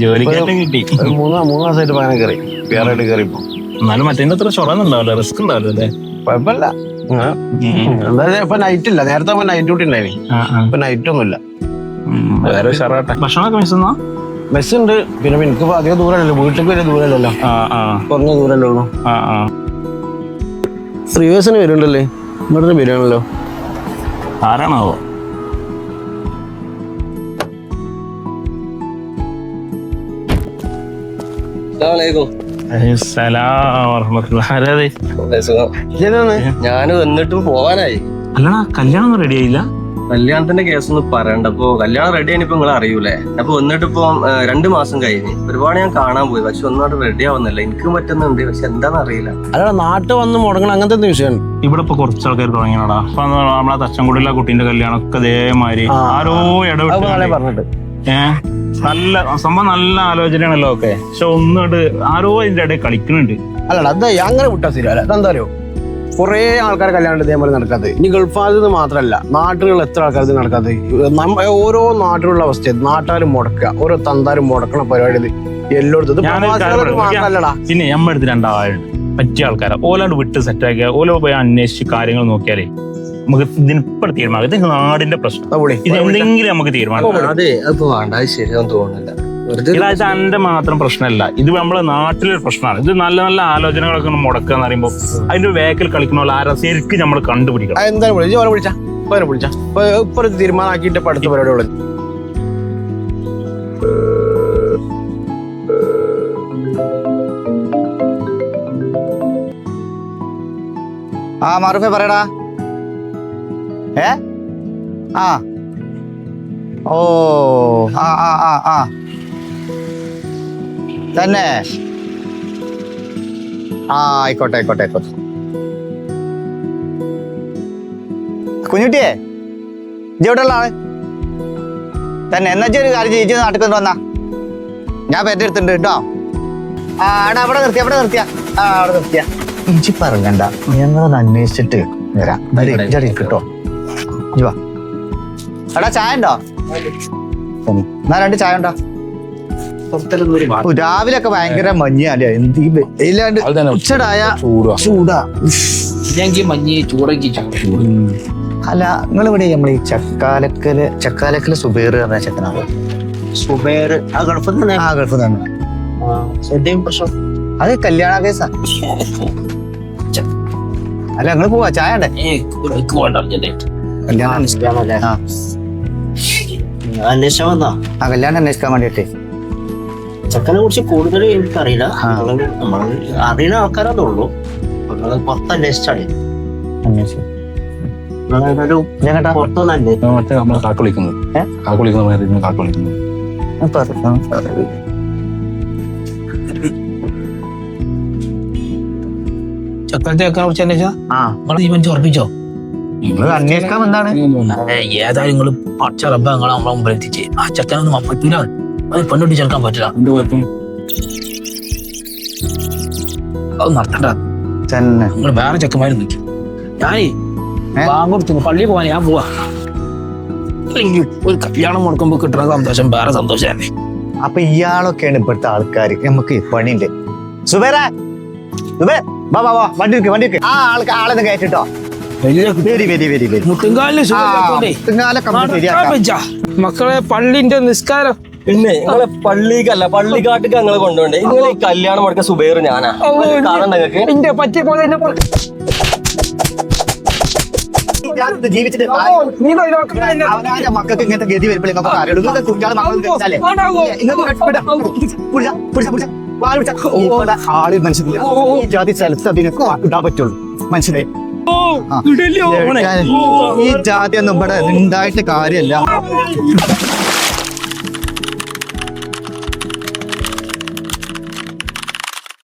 ജോലിക്കായിട്ട് കിട്ടി. മൂന്ന് മാസമായിട്ട് പകരം കയറി വേറായിട്ട് കയറിപ്പോ. എന്നാലും മറ്റേ അത്ര ചൊറന്നുണ്ടാവില്ല, റിസ്ക് ഉണ്ടാവില്ല അല്ലേ? കുഴപ്പമില്ല. എന്തായാലും ഇപ്പൊ നൈറ്റ് ഇല്ല. നേരത്തെ നൈറ്റ് ഡ്യൂട്ടി ഉണ്ടായിരുന്നു. ഇപ്പൊ നൈറ്റ് ഒന്നുമില്ല. വേറെ ഉഷാറാട്ടെ. ഭക്ഷണമൊക്കെ മിസ്സുന്ന ബസ്സുണ്ട്. പിന്നെ എനിക്ക് അധികം ദൂരമല്ലല്ലോ, വീട്ടിലേക്ക് വലിയ ദൂരമല്ലല്ലോ, കുറഞ്ഞ ദൂരല്ലേ ഉള്ളൂ. ശ്രീവേസിന് വരുന്നുണ്ടല്ലേ, ഇവിടെ വരികയാണല്ലോ. ആരാണാവോ? ഞാന് വന്നിട്ടും പോവാനായി. അല്ലടാ, കല്യാണം ഒന്നും റെഡി ആയില്ല? കല്യാണത്തിന്റെ കേസൊന്നും പറയണ്ട. അപ്പൊ കല്യാണം റെഡി ആയിപ്പോ നിങ്ങൾ അറിയൂലേ. അപ്പൊ വന്നിട്ട് ഇപ്പൊ 2 മാസം കഴിഞ്ഞ് ഒരുപാട് ഞാൻ കാണാൻ പോയി. പക്ഷെ ഒന്നും റെഡി ആവുന്നില്ല. എനിക്കും പറ്റുന്നുണ്ട്, പക്ഷെ എന്താണെന്ന് അറിയില്ല. അല്ല, നാട്ടിൽ വന്ന് മുടങ്ങണം അങ്ങനത്തെ വിഷയം. ഇവിടെ ഇപ്പൊ കുറച്ച് ആൾക്കാർ തുടങ്ങിയടാ. അപ്പൊ നമ്മളെ തച്ചൻകുടിയിലെ കുട്ടീന്റെ കല്യാണം ഒക്കെ അതേമാതിരി ആരോ ഇടപെട്ട് പറഞ്ഞിട്ട് നല്ല സംഭവം, നല്ല ആലോചനയാണല്ലോ ഒക്കെ. പക്ഷെ ഒന്നുകൊണ്ട് ആരോ അതിന്റെ ഇടയിൽ കളിക്കുന്നുണ്ട്. അല്ലടാ, അത് അങ്ങനെ വിട്ടാ ശരിയല്ല. അതെന്താ അറിയോ, കുറെ ആൾക്കാർ കല്യാണം ഇതേപോലെ നടക്കാതെ. ഇനി ഗൾഫ് രാജ്യത്ത് മാത്രമല്ല, നാട്ടുകളിൽ എത്ര ആൾക്കാർ ഇത് നടക്കാതെ. ഓരോ നാട്ടിലുള്ള അവസ്ഥ നാട്ടാരും മുടക്കുക, ഓരോ തന്താരും മുടക്കണ പരിപാടി എല്ലായിടത്തും. പിന്നെ നമ്മുടെ അടുത്ത് 2 ആളുണ്ട് പറ്റിയ ആൾക്കാരെ. ഓലോട് വിട്ട് സെറ്റാക്കിയ ഓലോ പോയി അന്വേഷിച്ച് കാര്യങ്ങൾ നോക്കിയാലേ നമുക്ക് ഇതിനിപ്പോ തീരുമാനം. ഇത് നാടിന്റെ പ്രശ്നം, ഇതെന്തെങ്കിലും നമുക്ക് തീരുമാനം. അതെ, അത് വേണ്ട, അത് ശരിയാന്ന് തോന്നുന്നില്ല. ഇത് എന്റെ മാത്രം പ്രശ്നമല്ല, ഇത് നമ്മളെ നാട്ടിലൊരു പ്രശ്നമാണ്. ഇത് നല്ല നല്ല ആലോചനകളൊക്കെ മുടക്കുക എന്ന് പറയുമ്പോൾ അതിന്റെ വേക്കിൽ കളിക്കുന്ന പോലെ ആരാ ശരിക്കും നമ്മൾ കണ്ടുപിടിക്കണം. എന്തായാലും വിളിച്ചാ ഇപ്പൊ തീരുമാനമാക്കിയിട്ട് അടുത്ത പരിപാടികൾ. മാറുഫേ പറയടാ. ഓ തന്നെ. ആയിക്കോട്ടെ. കുഞ്ഞുട്ടിയെ, ഇജ്ജെവിടെയുള്ള ആള് തന്നെ? എന്നാ ഒരു കാര്യം ചെയ്യിച്ച് നാട്ടിൽ കൊണ്ട് വന്നാ ഞാൻ പെട്ടെടുത്തിട്ടുണ്ട് കേട്ടോ. അവിടെ നിർത്തിയ അവിടെ നിർത്തിയ ഇഞ്ചി പറയണ്ട. ഞങ്ങളൊന്ന് അന്വേഷിച്ചിട്ട് വരാം. കേട്ടോ, വാ. എടാ, ചായ ഉണ്ടോ? എന്നാ 2 ചായ ഉണ്ടോ? രാവിലെ ഒക്കെ ഭയങ്കര മഞ്ഞല്ലേ, ഇല്ലാണ്ട് ഉച്ചടായ ചൂടാ. അല്ല, നിങ്ങളിവിടെ നമ്മൾ ഈ ചക്കാലക്കല് സുബൈർ പറഞ്ഞ ചെക്കനാണ്. സുബൈർ ഗൾഫിൽ തന്നെ. ഗൾഫിൽ തന്നെ. അത് കല്യാണ കേസാ. അല്ല, നിങ്ങള് പോവാ, ചായ ഉണ്ടേ? കല്യാണം അന്വേഷിക്കാൻ വേണ്ടിട്ട്. ചെക്കനെ കുറിച്ച് കൂടുതൽ എനിക്കറിയില്ല. അറിയുന്ന ആൾക്കാരതേ ഉള്ളൂ. പുറത്ത് അന്വേഷിച്ചാണ്. ഉറപ്പിച്ചോ? നിങ്ങൾ അന്വേഷിക്കാൻ എന്താണ്? ഏതായാലും നിങ്ങൾ പച്ച റബ്ബ നിങ്ങളെ നമ്മളെ മുമ്പിൽ എത്തിച്ച് ആ ചെക്കനൊന്നും പറ്റൂല. അത് പെണ്ണൊട്ടി ചേർക്കാൻ പറ്റില്ല. അത് നടത്തണ്ട. നിങ്ങൾ വേറെ ചെക്കന്മാരും നിൽക്കും. ഞാനേ ബാങ്കൊടുത്തു പള്ളിയിൽ പോവാൻ ഞാൻ പോവാ. അല്ലെങ്കിൽ ഒരു കല്യാണം മുടക്കുമ്പോ കിട്ടുന്ന സന്തോഷം വേറെ സന്തോഷം തന്നെ. അപ്പൊ ഇയാളൊക്കെയാണ് ഇപ്പോഴത്തെ ആൾക്കാർ. നമുക്ക് പണിയുണ്ട്. സുബേറ, വണ്ടി ആളെന്ന് കയറ്റിട്ടോ. മക്കളെ, പള്ളിന്റെ നിസ്കാരം പിന്നെ നിങ്ങളെ പള്ളിക്കല്ല പള്ളിക്കാട്ടിക്ക് ഞങ്ങളെ കൊണ്ടുപോണ്ടേ. നിങ്ങൾ ഈ കല്യാണം മുടക്ക സുബൈർ ഞാനാ. എന്റെ പറ്റിയ പോലെ ജീവിച്ചിട്ട് മക്കൾക്ക് ഇങ്ങനത്തെ ഗതി വരുമ്പോഴേക്കും ആള് മനസ്സിലായി. ഈ ജാതി സ്ഥലത്ത് അതിനൊക്കെ ഇടാൻ പറ്റുള്ളൂ. മനസ്സിലായി? ഈ ജാതി ഒന്നും ഇവിടെ ഉണ്ടായിട്ട് കാര്യമല്ല.